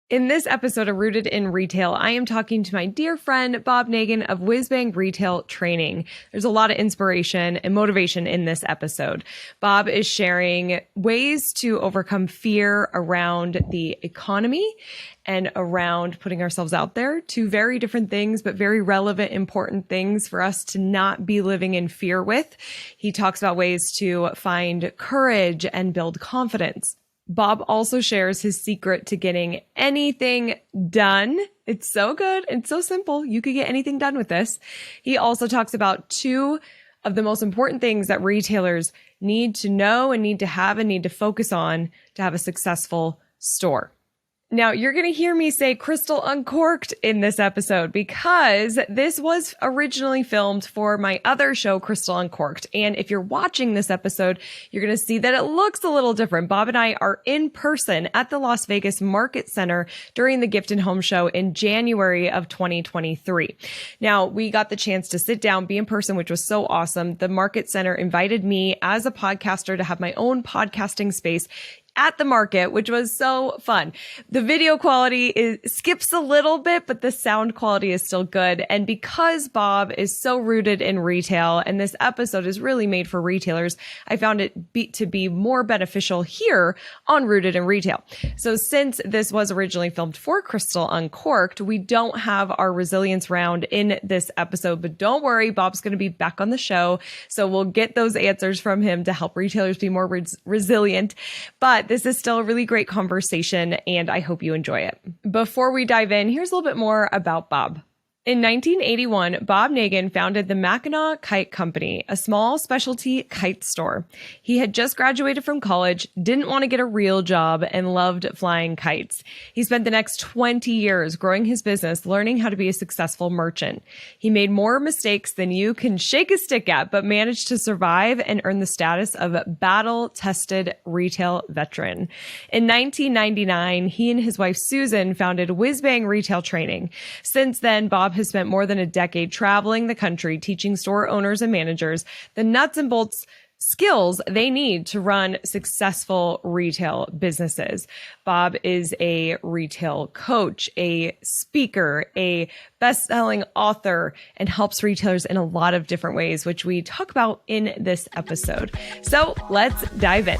In this episode of Rooted in Retail, I am talking to my dear friend, Bob Negen of WhizBang Retail Training. There's a lot of inspiration and motivation in this episode. Bob is sharing ways to overcome fear around the economy and around putting ourselves out there. Two very different things, but very relevant, important things for us to not be living in fear with. He talks about ways to find courage and build confidence. Bob also shares his secret to getting anything done. It's so good. It's so simple. You could get anything done with this. He also talks about two of the most important things that retailers need to know and need to have and need to focus on to have a successful store. Now, you're going to hear me say Crystal Uncorked in this episode because this was originally filmed for my other show, Crystal Uncorked. And if you're watching this episode, you're going to see that it looks a little different. Bob and I are in person at the Las Vegas Market Center during the Gift and Home Show in January of 2023. Now, we got the chance to sit down, be in person, which was so awesome. The Market Center invited me as a podcaster to have my own podcasting space at the market, which was so fun. The video quality skips a little bit, but the sound quality is still good. And because Bob is so rooted in retail, and this episode is really made for retailers, I found it to be more beneficial here on Rooted in Retail. So since this was originally filmed for Crystal Uncorked, we don't have our resilience round in this episode, but don't worry, Bob's going to be back on the show. So we'll get those answers from him to help retailers be more resilient. But this is still a really great conversation, and I hope you enjoy it. Before we dive in, here's a little bit more about Bob. In 1981, Bob Negen founded the Mackinac Kite Company, a small specialty kite store. He had just graduated from college, didn't want to get a real job, and loved flying kites. He spent the next 20 years growing his business, learning how to be a successful merchant. He made more mistakes than you can shake a stick at, but managed to survive and earn the status of battle-tested retail veteran. In 1999, he and his wife Susan founded WhizBang Retail Training. Since then, Bob has spent more than a decade traveling the country, teaching store owners and managers the nuts and bolts skills they need to run successful retail businesses. Bob is a retail coach, a speaker, a best-selling author, and helps retailers in a lot of different ways, which we talk about in this episode. So let's dive in.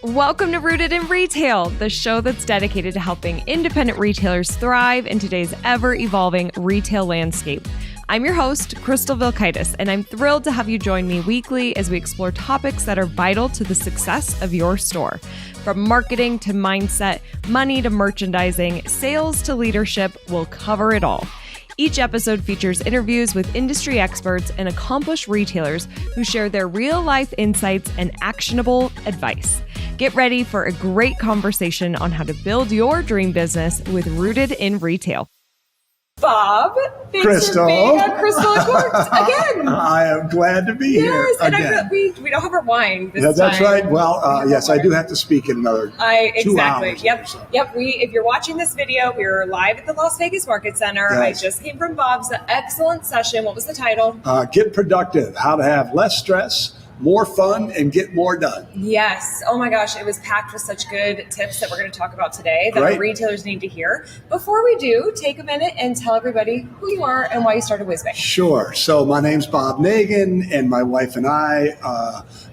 Welcome to Rooted in Retail, the show that's dedicated to helping independent retailers thrive in today's ever-evolving retail landscape. I'm your host, Crystal Vilkaitis, and I'm thrilled to have you join me weekly as we explore topics that are vital to the success of your store. From marketing to mindset, money to merchandising, sales to leadership, we'll cover it all. Each episode features interviews with industry experts and accomplished retailers who share their real-life insights and actionable advice. Get ready for a great conversation on how to build your dream business with Rooted in Retail. Bob, thanks Crystal. For being on Crystal Uncorked again. I am glad to be here again. And we don't have our wine this time. That's right. Well, yes, I do have to speak in another 2 hours. Yep. If you're watching this video, we're live at the Las Vegas Market Center. Yes. I just came from Bob's excellent session. What was the title? Get Productive, How to Have Less Stress, More Fun, and Get More Done. Yes. Oh my gosh. It was packed with such good tips that we're going to talk about today that our retailers need to hear. Before we do, take a minute and tell everybody who you are and why you started WhizBang. Sure. So my name's Bob Negen, and my wife and I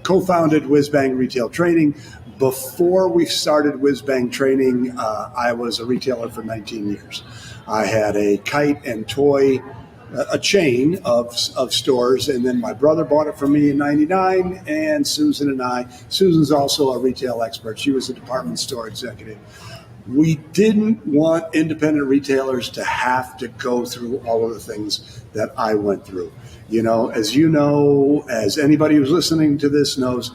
co-founded WhizBang Retail Training. Before we started WhizBang Training, I was a retailer for 19 years. I had a kite and toy a chain of stores, and then my brother bought it from me in 99, and Susan's also a retail expert. She was a department store executive. We didn't want independent retailers to have to go through all of the things that I went through. As anybody who's listening to this knows,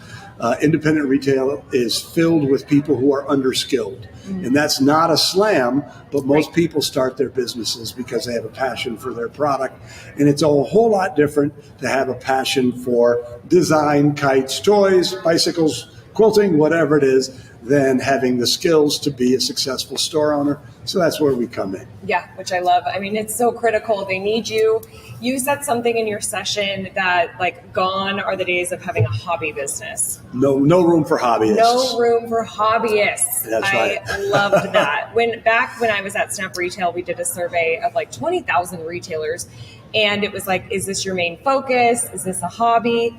independent retail is filled with people who are underskilled. And that's not a slam, but most people start their businesses because they have a passion for their product. And it's a whole lot different to have a passion for design, kites, toys, bicycles, quilting, whatever it is, than having the skills to be a successful store owner. So that's where we come in. Yeah, which I love. I mean, it's so critical. They need you. You said something in your session that like gone are the days of having a hobby business. No room for hobbyists. No room for hobbyists. That's right. I loved that. Back when I was at Snap Retail, we did a survey of like 20,000 retailers. And it was like, is this your main focus? Is this a hobby?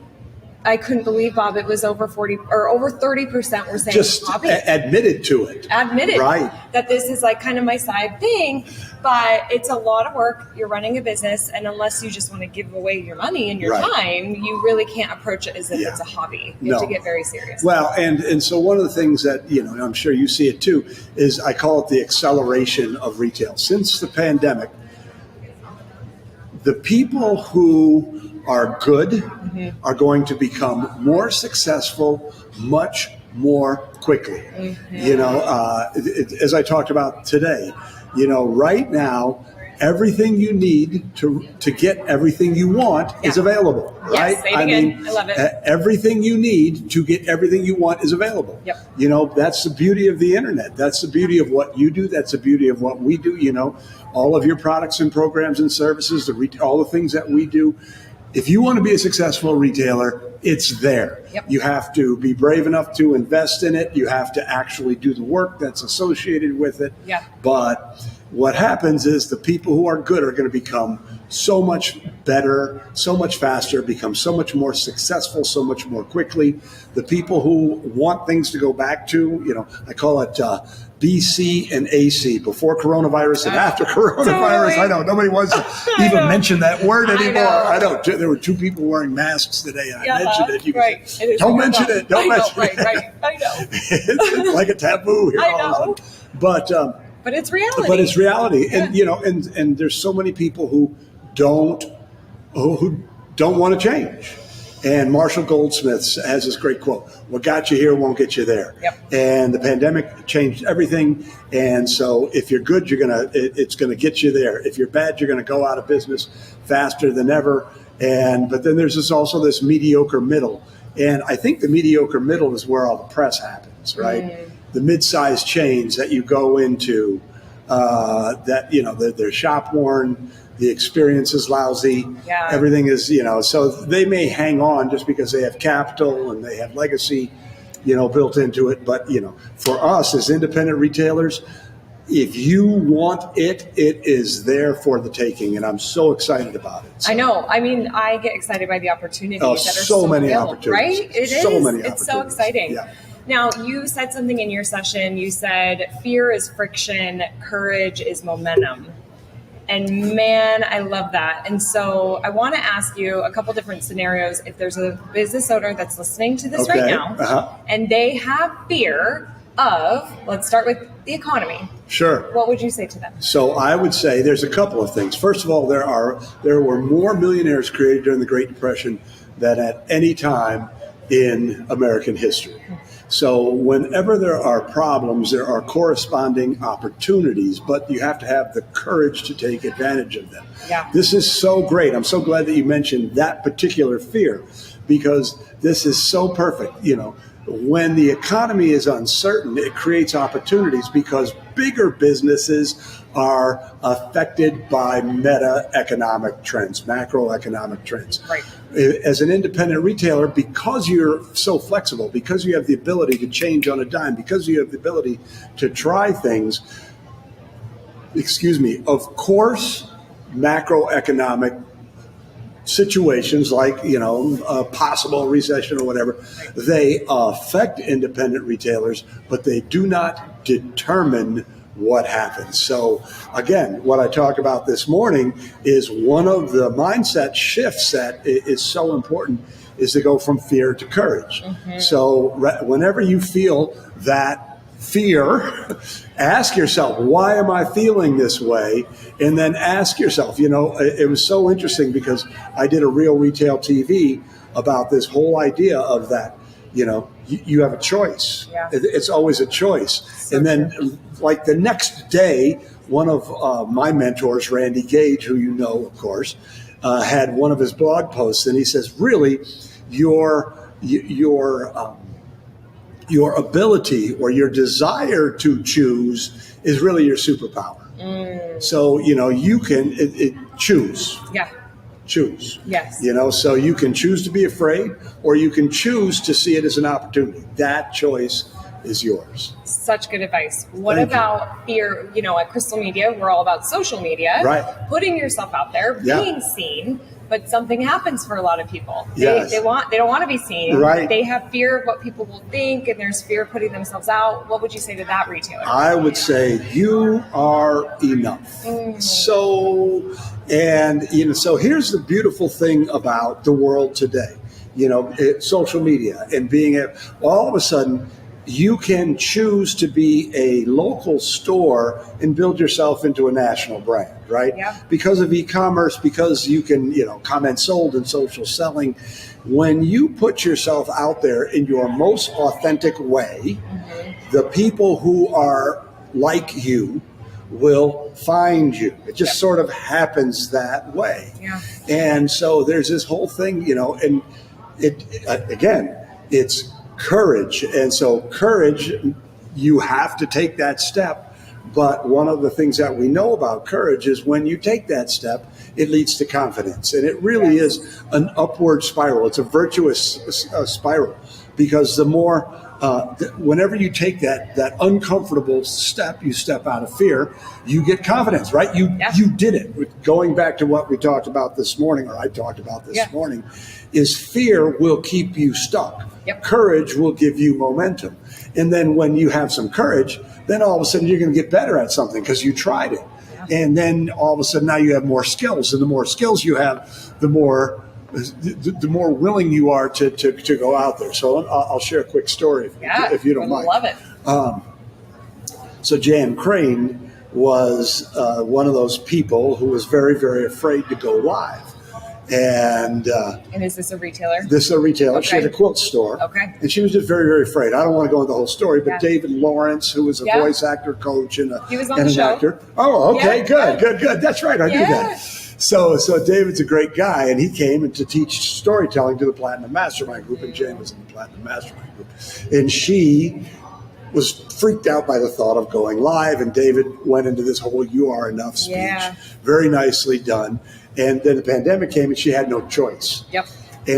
I couldn't believe, Bob, it was over 40 or over 30% were saying just hobby. Admitted to it. Admitted. Right. That this is like kind of my side thing, but it's a lot of work. You're running a business, and unless you just want to give away your money and your time, you really can't approach it as if it's a hobby. You have to get very serious. Well, and so one of the things that, I'm sure you see it too, is I call it the acceleration of retail. Since the pandemic, the people who are good are going to become more successful much more quickly. As I talked about today, right now, everything you need to get everything you want is available, right? Yes, say it again. I love it. Everything you need to get everything you want is available. Yep. That's the beauty of the internet. That's the beauty of what you do. That's the beauty of what we do. All of your products and programs and services, all the things that we do. If you want to be a successful retailer, it's there. Yep. You have to be brave enough to invest in it. You have to actually do the work that's associated with it. Yeah. But what happens is the people who are good are going to become so much better, so much faster, become so much more successful, so much more quickly. The people who want things to go back to, I call it BC and AC, before coronavirus and after coronavirus. Totally. I know nobody wants to even mention that word anymore. I know. There were 2 people wearing masks today, and I mentioned it. You Right. Don't mention it. Don't mention it. Right. I know. It's like a taboo here. I know. But it's reality. But it's reality, and and there's so many people who don't want to change. And Marshall Goldsmith has this great quote: "What got you here won't get you there." Yep. And the pandemic changed everything. And so, if you're good, it's gonna get you there. If you're bad, you're gonna go out of business faster than ever. But then there's also this mediocre middle, and I think the mediocre middle is where all the press happens, right? The mid-sized chains that you go into, they're shop worn. The experience is lousy. Yeah. Everything is, so they may hang on just because they have capital and they have legacy, built into it. But, for us as independent retailers, if you want it, it is there for the taking. And I'm so excited about it. So. I know. I mean, I get excited by the opportunities that are so many real, opportunities. right? It is. So many It's so opportunities. exciting. Yeah. Now, you said something in your session. You said fear is friction, courage is momentum. And man, I love that. And so I want to ask you a couple different scenarios. If there's a business owner that's listening to this right now, and they have fear of, let's start with the economy. Sure. What would you say to them? So I would say there's a couple of things. First of all, there were more millionaires created during the Great Depression than at any time in American history. So whenever there are problems, there are corresponding opportunities, but you have to have the courage to take advantage of them. Yeah. This is so great. I'm so glad that you mentioned that particular fear, because this is so perfect. When the economy is uncertain, it creates opportunities because bigger businesses are affected by meta-economic trends, macroeconomic trends. Right. As an independent retailer, because you're so flexible, because you have the ability to change on a dime, because you have the ability to try things, of course, macroeconomic situations like, a possible recession or whatever, they affect independent retailers, but they do not determine what happens. So again, what I talked about this morning is one of the mindset shifts that is so important is to go from fear to courage. Mm-hmm. So whenever you feel that fear, ask yourself, why am I feeling this way? And then ask yourself, it was so interesting because I did a Real Retail TV about this whole idea of that, you have a choice. Yeah. It's always a choice. So and then like the next day, one of my mentors, Randy Gage, who you know, of course, had one of his blog posts, and he says, really, your your ability or your desire to choose is really your superpower. So, you can choose. Yeah. Choose. Yes. So you can choose to be afraid, or you can choose to see it as an opportunity. That choice is yours. Such good advice. What about fear? At Crystal Media, we're all about social media, right? Putting yourself out there, being seen. But something happens for a lot of people. Yes. They don't want to be seen. Right. They have fear of what people will think, and there's fear of putting themselves out. What would you say to that retailer? I would say you are enough. So here's the beautiful thing about the world today. Social media and being all of a sudden, you can choose to be a local store and build yourself into a national brand, right? Yeah. Because of e-commerce, because you can, comment sold and social selling. When you put yourself out there in your most authentic way, the people who are like you will find you. It just sort of happens that way. Yeah. And so there's this whole thing, and it's courage. And so courage, you have to take that step. But one of the things that we know about courage is when you take that step, it leads to confidence. And it really is an upward spiral. It's a virtuous spiral, because the more, whenever you take that uncomfortable step, you step out of fear, you get confidence, right? You did it. Going back to what we talked about this morning, or I talked about this morning, is fear will keep you stuck. Yep. Courage will give you momentum. And then when you have some courage, then all of a sudden you're going to get better at something because you tried it. Yeah. And then all of a sudden now you have more skills. And the more skills you have, the more willing you are to go out there. So I'll share a quick story if you don't mind. I love it. So Jan Crane was one of those people who was very, very afraid to go live. And is this a retailer? This is a retailer. Okay. She had a quilt store. Okay. And she was just very, very afraid. I don't want to go into the whole story, but David Lawrence, who was a voice actor coach and he was on the show. Actor. Oh, okay, good. That's right. I knew that. So David's a great guy, and he came to teach storytelling to the Platinum Mastermind Group, and Jan was in the Platinum Mastermind Group. And she was freaked out by the thought of going live, and David went into this whole "you are enough" speech. Yeah. Very nicely done. And then the pandemic came, and she had no choice. Yep.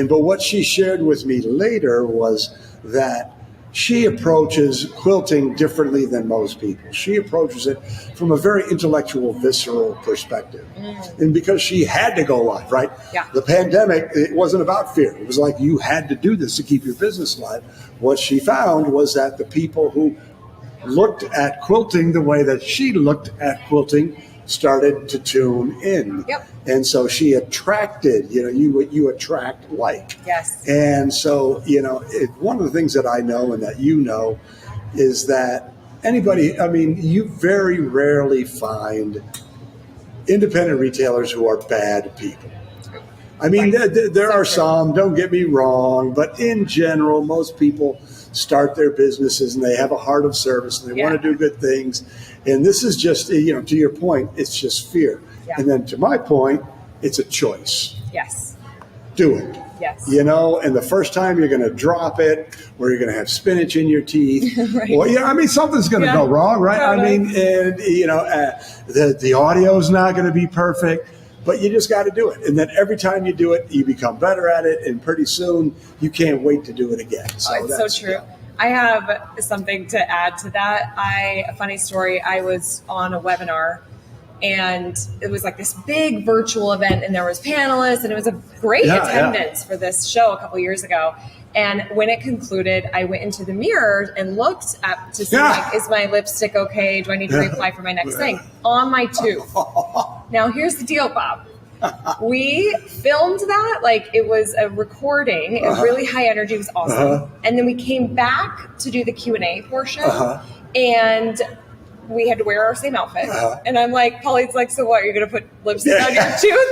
But what she shared with me later was that she approaches quilting differently than most people. She approaches it from a very intellectual, visceral perspective. And because she had to go live, right? Yeah. The pandemic, it wasn't about fear. It was like you had to do this to keep your business alive. What she found was that the people who looked at quilting the way that she looked at quilting started to tune in. Yep. And so she attracted, you attract like. Yes. And so, one of the things that I know and that is that you very rarely find independent retailers who are bad people. I mean, there are some, don't get me wrong, but in general, most people start their businesses and they have a heart of service and they want to do good things. And this is just, to your point, it's just fear. Yeah. And then to my point, it's a choice. Yes. Do it. Yes. And the first time you're going to drop it, or you're going to have spinach in your teeth. Right. Or, something's going to go wrong, right? The audio is not going to be perfect. But you just got to do it. And then every time you do it, you become better at it. And pretty soon, you can't wait to do it again. So it's so true. Yeah. I have something to add to that. A funny story. I was on a webinar, and it was like this big virtual event, and there was panelists, and it was a great attendance for this show a couple years ago. And when it concluded, I went into the mirror and looked up to see, is my lipstick okay? Do I need to reapply for my next thing? On my tooth. Now, here's the deal, Bob. We filmed that like it was a recording. It was really high energy. It was awesome. And then we came back to do the Q&A portion. And we had to wear our same outfit. And I'm like, Polly's like, so what? You're going to put lipstick on your tooth?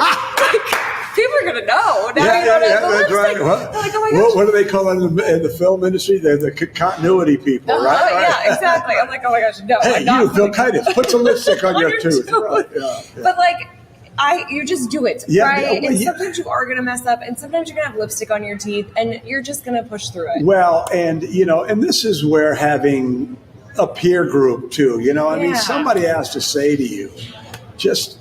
People are going to know. Now you don't have the lipstick. Right. Like, oh my gosh. What do they call it in the film industry? They're the continuity people, right? Yeah, exactly. I'm like, oh my gosh, no. Hey, Phil Kaitis, put some lipstick on your tooth. Right. But like, you just do it, Yeah, right? well, And yeah. sometimes you are going to mess up, and sometimes you're going to have lipstick on your teeth, and you're just going to push through it. Well, and and this is where having a peer group too. I mean, somebody has to say to you, just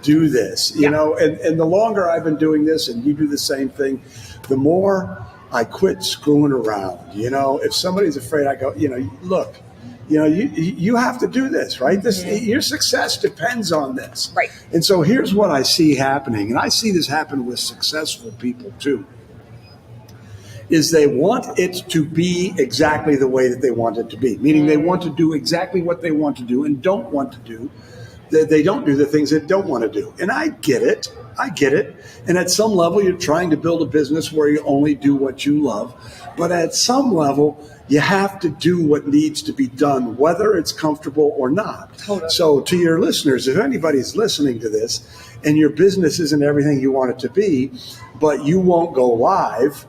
do this. And the longer I've been doing this, and you do the same thing, the more I quit screwing around. If somebody's afraid, I go, look. You have to do this, right? Your success depends on this. Right. And so here's what I see happening, and I see this happen with successful people too, is they want it to be exactly the way that they want it to be, meaning they want to do exactly what they want to do and don't want to do. They don't do the things they don't want to do. And I get it. And at some level, you're trying to build a business where you only do what you love. But at some level, you have to do what needs to be done, whether it's comfortable or not. Totally. So to your listeners, if anybody's listening to this and your business isn't everything you want it to be, but you won't go live,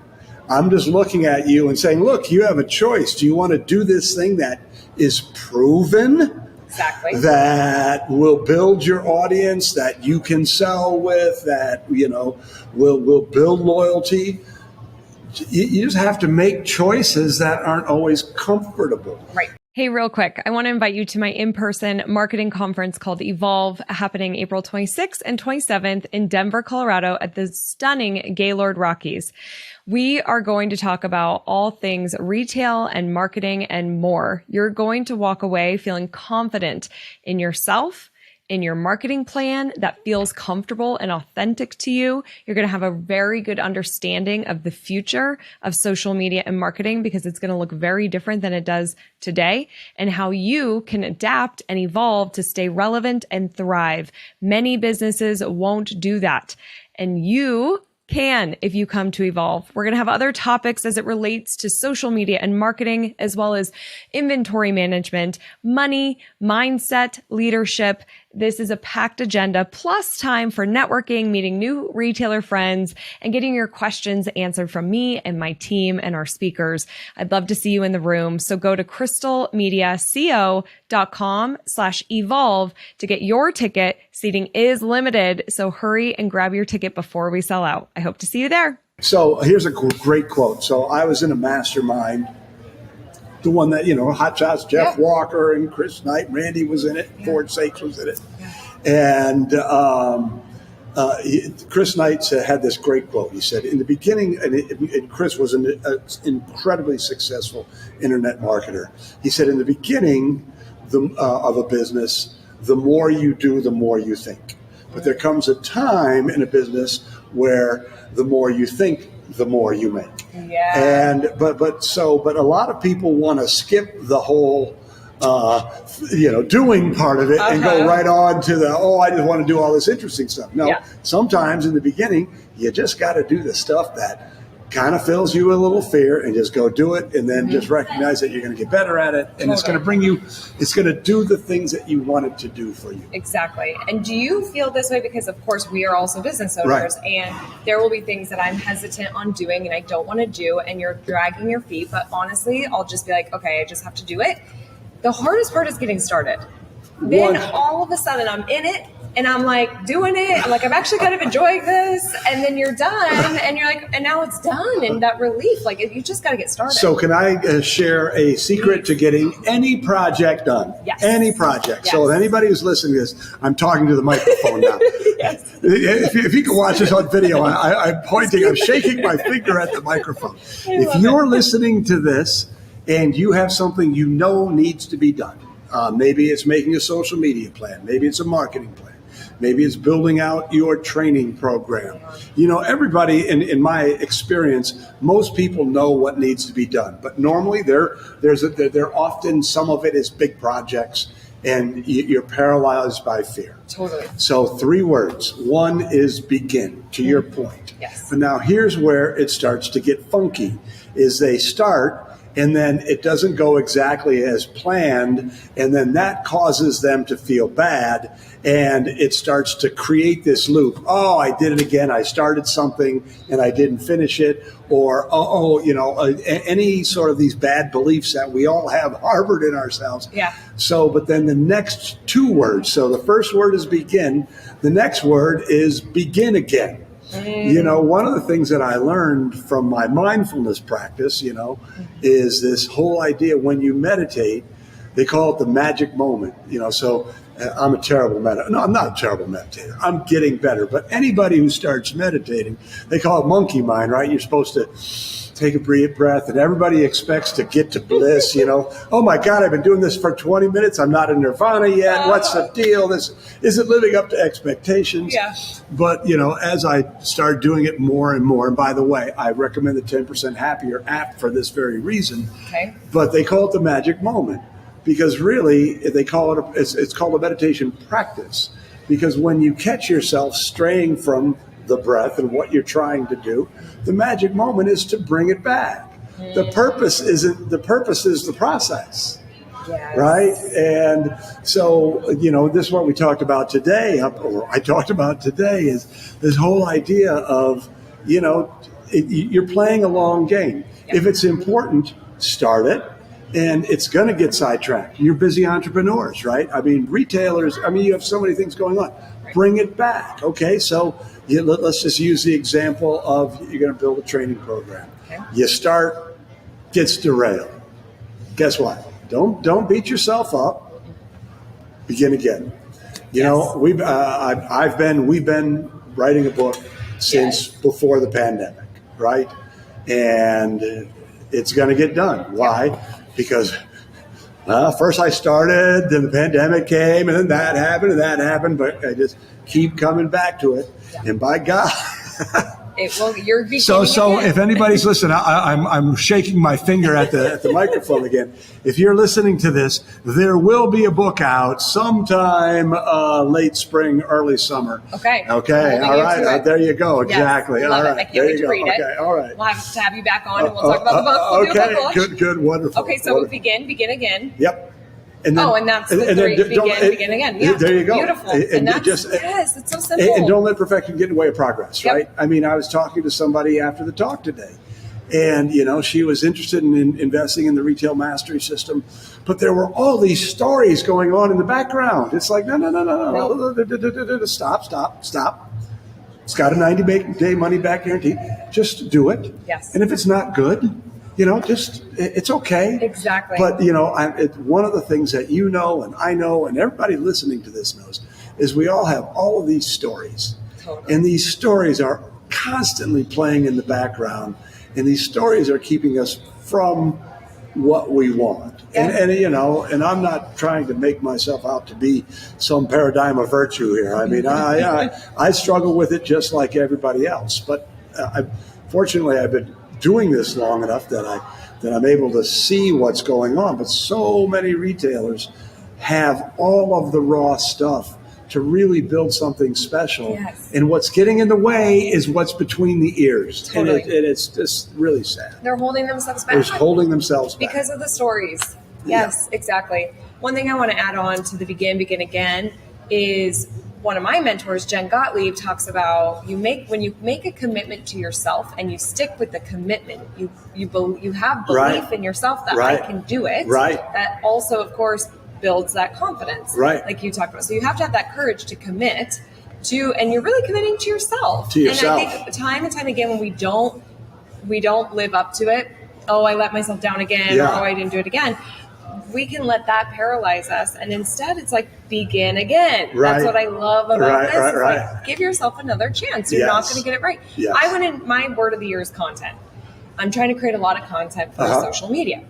I'm just looking at you and saying, look, you have a choice. Do you want to do this thing that is proven? Exactly. That will build your audience, that you can sell with, that will build loyalty. You just have to make choices that aren't always comfortable. Right. Hey, real quick, I want to invite you to my in-person marketing conference called Evolve, happening April 26th and 27th in Denver, Colorado at the stunning Gaylord Rockies. We are going to talk about all things retail and marketing and more. You're going to walk away feeling confident in yourself, in your marketing plan that feels comfortable and authentic to you. You're going to have a very good understanding of the future of social media and marketing because it's going to look very different than it does today, and how you can adapt and evolve to stay relevant and thrive. Many businesses won't do that, and you can if you come to Evolve. We're going to have other topics as it relates to social media and marketing, as well as inventory management, money, mindset, leadership. This is a packed agenda, plus time for networking, meeting new retailer friends, and getting your questions answered from me and my team and our speakers. I'd love to see you in the room. So go to crystalmediaco.com/evolve to get your ticket. Seating is limited, so hurry and grab your ticket before we sell out. I hope to see you there. So here's a great quote. So I was in a mastermind, the one that, Hot Shots, Jeff Walker and Chris Knight, Randy was in it, Ford Sakes was in it. And Chris Knight had this great quote. He said, in the beginning, and Chris was an incredibly successful internet marketer. He said, in the beginning of a business, the more you do, the more you think. But there comes a time in a business where the more you think, the more you make. Yeah. But a lot of people want to skip the whole doing part of it and go right on to I just want to do all this interesting stuff. No, sometimes in the beginning you just got to do the stuff that kind of fills you with a little fear and just go do it, and then just recognize that you're going to get better at it, and it's going to do the things that you want it to do for you. Exactly. And do you feel this way? Because of course we are also business owners, and there will be things that I'm hesitant on doing and I don't want to do, and you're dragging your feet, but honestly, I'll just be like, okay, I just have to do it. The hardest part is getting started. Then all of a sudden I'm in it, and I'm like doing it, and like I'm actually kind of enjoying this, and then you're done, and you're like, and now it's done, and that relief, like you just got to get started. So can I share a secret to getting any project done? Yes. Any project. Yes. So if anybody who's listening to this, I'm talking to the microphone now. Yes. If you can watch this on video, I'm pointing, I'm shaking my finger at the microphone. If you're listening to this and you have something needs to be done, maybe it's making a social media plan, maybe it's a marketing plan, maybe it's building out your training program. Everybody, in my experience, most people know what needs to be done. But normally they're often, some of it is big projects, and you're paralyzed by fear. Totally. So 3 words. One is begin, to your point. Yes. But now here's where it starts to get funky, is they start and then it doesn't go exactly as planned, and then that causes them to feel bad, and it starts to create this loop. Oh, I did it again. I started something and I didn't finish it, or any sort of these bad beliefs that we all have harbored in ourselves. Yeah. So, but then the next two words. So the first word is begin. The next word is begin again. One of the things that I learned from my mindfulness practice, is this whole idea when you meditate, they call it the magic moment. So I'm a terrible meditator. No, I'm not a terrible meditator. I'm getting better. But anybody who starts meditating, they call it monkey mind, right? You're supposed to take a breath, and everybody expects to get to bliss, Oh my God, I've been doing this for 20 minutes. I'm not in nirvana yet. What's the deal? This isn't living up to expectations. Yeah. But, as I started doing it more and more, and by the way, I recommend the 10% Happier app for this very reason. Okay. But they call it the magic moment because really they call it, it's called a meditation practice, because when you catch yourself straying from the breath and what you're trying to do, the magic moment is to bring it back. The purpose is the process. Yes. Right? And so, this is what we talked about today, or I talked about today, is this whole idea of, you're playing a long game. Yep. If it's important, start it. And it's going to get sidetracked. You're busy entrepreneurs, right? Retailers, you have so many things going on. Bring it back. Okay, so let's just use the example of you're going to build a training program. Okay. You start, gets derailed. Guess what? Don't beat yourself up. Begin again. We've been writing a book since before the pandemic, right? And it's going to get done. Why? Because first I started, then the pandemic came, and then that happened, but I just keep coming back to it. Yeah. And by God. You're beginning So again. If anybody's listening, I'm shaking my finger at the microphone again. If you're listening to this, there will be a book out sometime late spring, early summer. Okay. Okay. All right. There you go. Yes, Exactly. love All it. right. I can't There wait you to go. read it. Okay. All right. We'll have to have you back on, and we'll talk about the book. We'll do a book launch. Good. Wonderful. Okay. So wonderful. begin again. Yep. And then, and that's the three. Begin again. Yeah. There you go. Beautiful. And that's, it's so simple. And don't let perfection get in the way of progress, right? Yep. I was talking to somebody after the talk today, and, she was interested in investing in the retail mastery system, but there were all these stories going on in the background. It's like, no. Stop. It's got a 90-day money-back guarantee. Just do it. Yes. And if it's not good, it's okay. Exactly. But, one of the things that and I know and everybody listening to this knows is we all have all of these stories. Totally. And these stories are constantly playing in the background. And these stories are keeping us from what we want. Yeah. And I'm not trying to make myself out to be some paradigm of virtue here. I struggle with it just like everybody else. But fortunately, I've been doing this long enough that I'm able to see what's going on. But so many retailers have all of the raw stuff to really build something special. Yes. And what's getting in the way is what's between the ears. Totally. And it's just really sad. They're holding themselves back. They're holding themselves back. Because of the stories. Yes, exactly. One thing I want to add on to the begin again is one of my mentors, Jen Gottlieb, talks about when you make a commitment to yourself and you stick with the commitment, you have belief in yourself that I can do it. Right. That also, of course, builds that confidence. Right. Like you talked about. So you have to have that courage to commit to, and you're really committing to yourself. To yourself. And I think time and time again when we don't live up to it, I let myself down again, or I didn't do it again. We can let that paralyze us, and instead it's like begin again. Right. That's what I love about this. It's Right. like, give yourself another chance. You're not going to get it right. Yes. I went in, my word of the year is content. I'm trying to create a lot of content for social media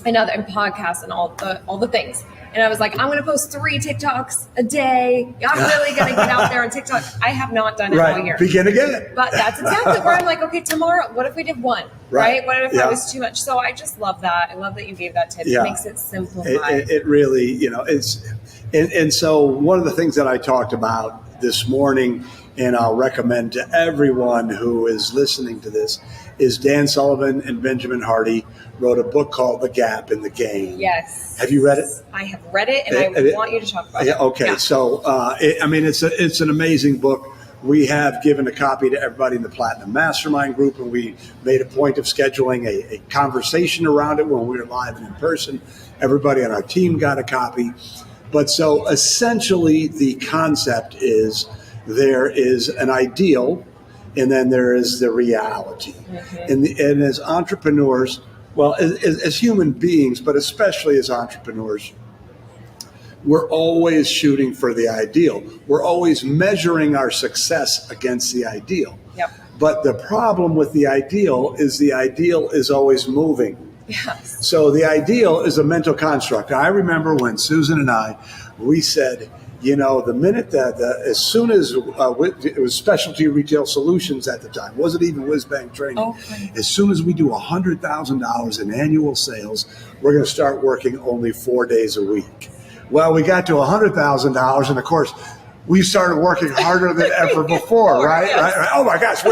and podcasts and all the things. And I was like, I'm going to post 3 TikToks a day. I'm really going to get out there on TikTok. I have not done it all year. Begin again. But that's exactly where I'm like, okay, tomorrow, what if we did 1? Right? What if that was too much? So I just love that. I love that you gave that tip. It makes it simplified. It really, it's, and so one of the things that I talked about this morning, and I'll recommend to everyone who is listening to this, is Dan Sullivan and Benjamin Hardy wrote a book called The Gap in the Game. Yes. Have you read it? I have read it, and I want you to talk about it. Okay, yeah. So it's an amazing book. We have given a copy to everybody in the Platinum Mastermind group, and we made a point of scheduling a conversation around it when we were live and in person. Everybody on our team got a copy. But so essentially the concept is there is an ideal, and then there is the reality. Mm-hmm. And as entrepreneurs, well, as human beings, but especially as entrepreneurs, we're always shooting for the ideal. We're always measuring our success against the ideal. Yep. But the problem with the ideal is always moving. Yes. So the ideal is a mental construct. I remember when Susan and we said, the minute as soon as it was Specialty Retail Solutions at the time, wasn't even WhizBang Training. Okay. As soon as we do $100,000 in annual sales, we're going to start working only 4 days a week. Well, we got to $100,000, and of course, we started working harder than ever before, right? Yes. Right? Oh my gosh,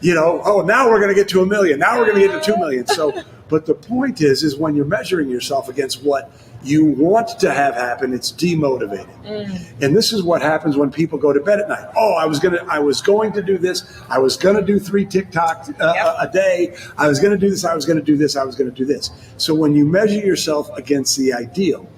now we're going to get to $1 million. Now we're going to get to $2 million. So, but the point is when you're measuring yourself against what you want to have happen, it's demotivating. And this is what happens when people go to bed at night. Oh, I was going to do this. I was going to do 3 TikToks a day. I was going to do this. I was going to do this. I was going to do this. So when you measure yourself against the ideal,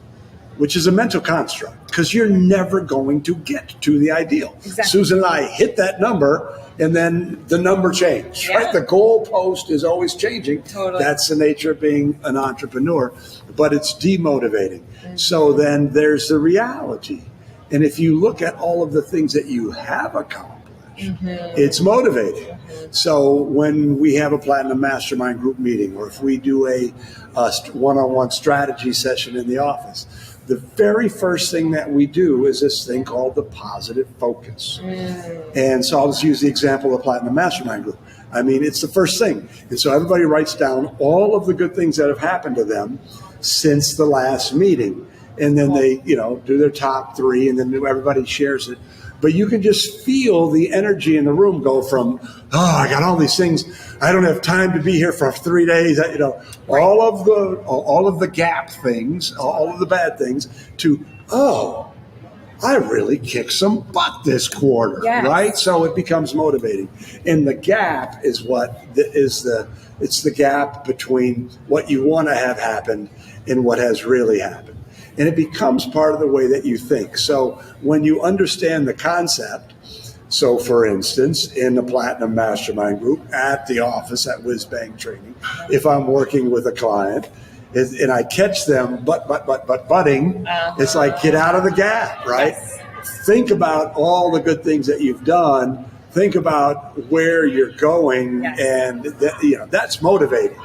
which is a mental construct, because you're never going to get to the ideal. Exactly. Susan and I hit that number, and then the number changed, yeah. right? The goalpost is always changing. Totally. That's the nature of being an entrepreneur, but it's demotivating. Mm-hmm. So then there's the reality. And if you look at all of the things that you have accomplished, it's motivating. So when we have a Platinum Mastermind group meeting, or if we do a one-on-one strategy session in the office, the very first thing that we do is this thing called the positive focus. And so I'll just use the example of the Platinum Mastermind group. I mean, it's the first thing. And so everybody writes down all of the good things that have happened to them since the last meeting. And then they, do their top 3, and then everybody shares it. But you can just feel the energy in the room go from, I got all these things. I don't have time to be here for 3 days. All of the gap things, all of the bad things, to, I really kicked some butt this quarter, yes. Right? So it becomes motivating. And the gap is it's the gap between what you want to have happen and what has really happened. And it becomes part of the way that you think. So when you understand the concept, so for instance, in the Platinum Mastermind group at the office at WhizBang Training, if I'm working with a client and I catch them butting, it's like, get out of the gap, right? Yes. Think about all the good things that you've done. Think about where you're going, yes. And that's motivating.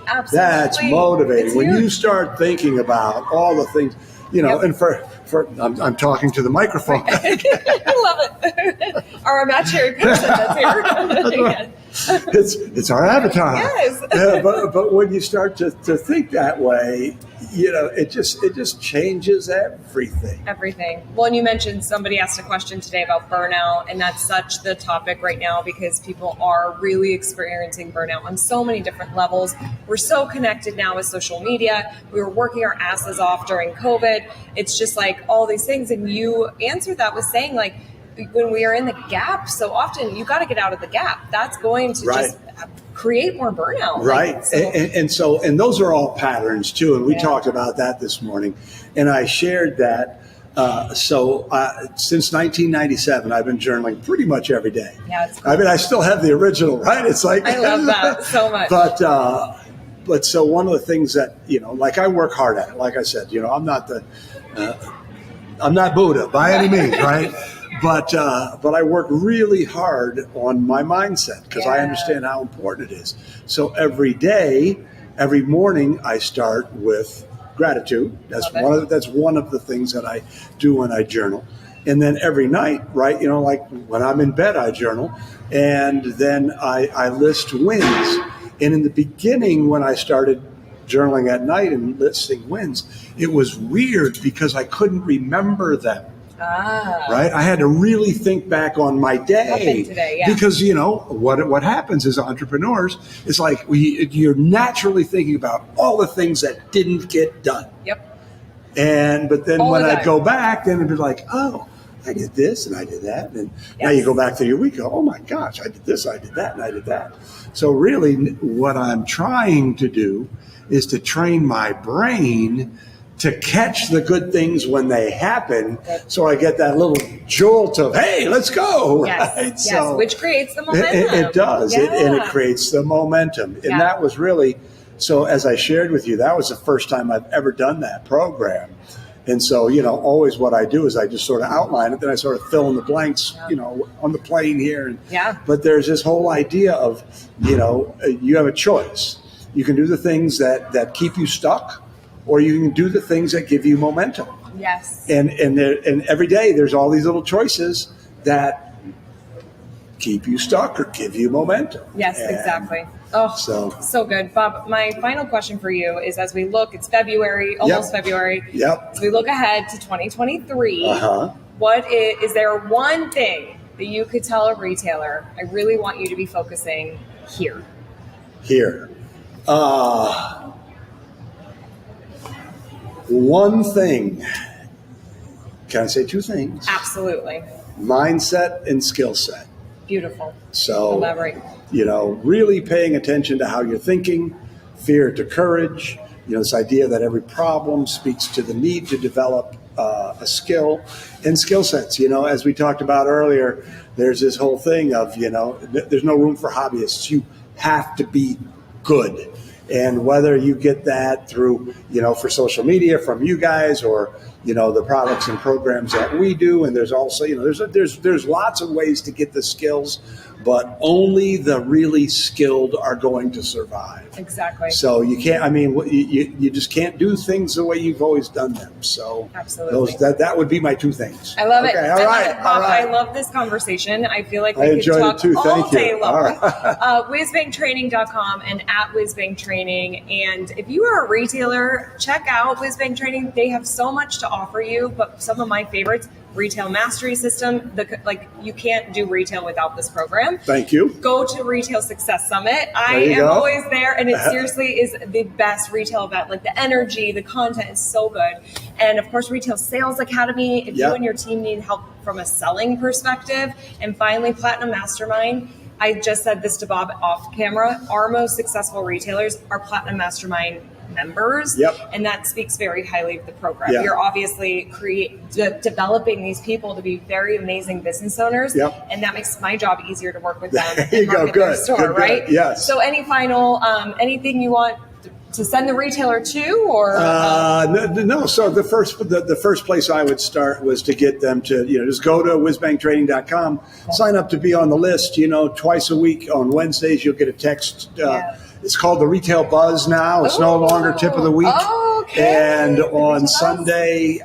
Absolutely. That's motivating. When you start thinking about all the things, yep. And for I'm talking to the microphone. I love it. Our imaginary person that's here. It's our avatar. Yes. But when you start to think that way, it just changes everything. Everything. Well, and you mentioned somebody asked a question today about burnout, and that's such the topic right now because people are really experiencing burnout on so many different levels. We're so connected now with social media. We were working our asses off during COVID. It's just like all these things. And you answered that with saying, like, when we are in the gap, so often you got to get out of the gap. That's going to just create more burnout. Right. And those are all patterns too. And we talked about that this morning. And I shared that. Since 1997, I've been journaling pretty much every day. Yeah, it's cool. I mean, I still have the original, right? It's like, I love that so much. But so one of the things that, like I work hard at it. Like I said, I'm not Buddha by any means, right? But I work really hard on my mindset because I understand how important it is. So every morning, I start with gratitude. That's one of the things that I do when I journal. And then every night, right, like when I'm in bed, I journal. And then I list wins. And in the beginning, when I started journaling at night and listing wins, it was weird because I couldn't remember them. right? I had to really think back on my day today, because what happens as entrepreneurs is like you're naturally thinking about all the things that didn't get done. Yep. But then when I go back, then it'd be like, oh, I did this and I did that, and now you go back to your week. Go, oh my gosh, I did this, I did that, and I did that. So really, what I'm trying to do is to train my brain to catch the good things when they happen, so I get that little jolt of, hey, let's go. Yes, right? yes, So which creates the momentum. It does, and it creates the momentum. And that was really, so as I shared with you, that was the first time I've ever done that program. And so, always what I do is I just sort of outline it, then I sort of fill in the blanks, on the plane here. But there's this whole idea of, you have a choice. You can do the things that keep you stuck, or you can do the things that give you momentum. Yes. And every day there's all these little choices that keep you stuck or give you momentum. Yes, exactly. Oh, so good. Bob, my final question for you is, as we look, it's February, almost February. Yep. As we look ahead to 2023, is there one thing that you could tell a retailer, I really want you to be focusing here? One thing. Can I say two things? Absolutely. Mindset and skill set. Beautiful. So, elaborate. Really paying attention to how you're thinking, fear to courage, this idea that every problem speaks to the need to develop a skill, and skill sets. As we talked about earlier, there's this whole thing of, there's no room for hobbyists. You have to be good. And whether you get that through, for social media from you guys, or, the products and programs that we do. And there's also, there's lots of ways to get the skills, but only the really skilled are going to survive. Exactly. So you can't, you just can't do things the way you've always done them. So absolutely, that would be my two things. I love it. All right. I love this conversation. I feel like I we could talk too. all Thank day you. long. All right. WhizBangTraining.com and @WhizBangTraining. And if you are a retailer, check out WhizBang Training. They have so much to offer you, but some of my favorites, Retail Mastery System. You can't do retail without this program. Thank you. Go to Retail Success Summit. I am always there, and it seriously is the best retail event. Like, the energy, the content is so good. And of course, Retail Sales Academy, if you and your team need help from a selling perspective. And finally, Platinum Mastermind. I just said this to Bob off camera. Our most successful retailers are Platinum Mastermind members. And that speaks very highly of the program. You're obviously developing these people to be very amazing business owners. And that makes my job easier to work with them and market their store, right? Yes. So any final, anything you want to send the retailer to, or? No. So the first place I would start was to get them to, just go to WhizBangTraining.com, sign up to be on the list. Twice a week on Wednesdays, you'll get a text. It's called the Retail Buzz now. It's no longer Tip of the Week. And on Sundays,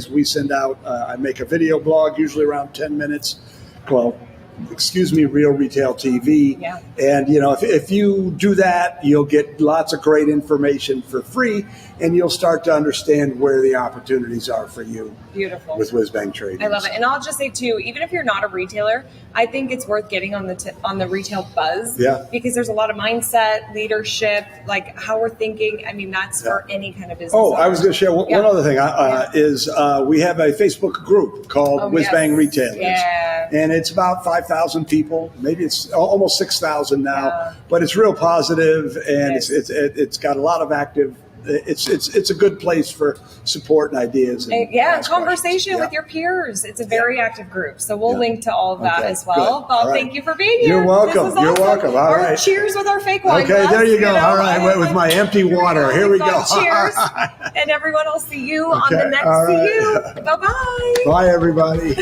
we send out, I make a video blog, usually around 10 minutes. Well, Real Retail TV. And, if you do that, you'll get lots of great information for free, and you'll start to understand where the opportunities are for you. Beautiful. With WhizBang Trading. I love it. And I'll just say too, even if you're not a retailer, I think it's worth getting on the Retail Buzz. Because there's a lot of mindset, leadership, like how we're thinking. that's for any kind of business. I was going to share one other thing. Is we have a Facebook group called WhizBang Retailers. And it's about 5,000 people. Maybe it's almost 6,000 now. But it's real positive, and it's got a lot of active. It's a good place for support and ideas. And conversation with your peers. It's a very active group. So we'll link to all of that as well. Bob, thank you for being here. You're welcome. This was awesome. You're welcome. All right. Cheers with our fake wine. Okay, there you go. All right, with my empty water. Here we go. Cheers. And everyone will see you on the next See You. Bye-bye. Bye, everybody.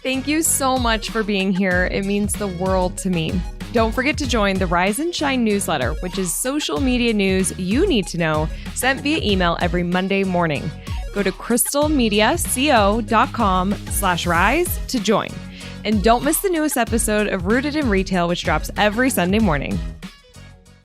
Thank you so much for being here. It means the world to me. Don't forget to join the Rise and Shine newsletter, which is social media news you need to know, sent via email every Monday morning. Go to crystalmediaco.com/rise to join. And don't miss the newest episode of Rooted in Retail, which drops every Sunday morning.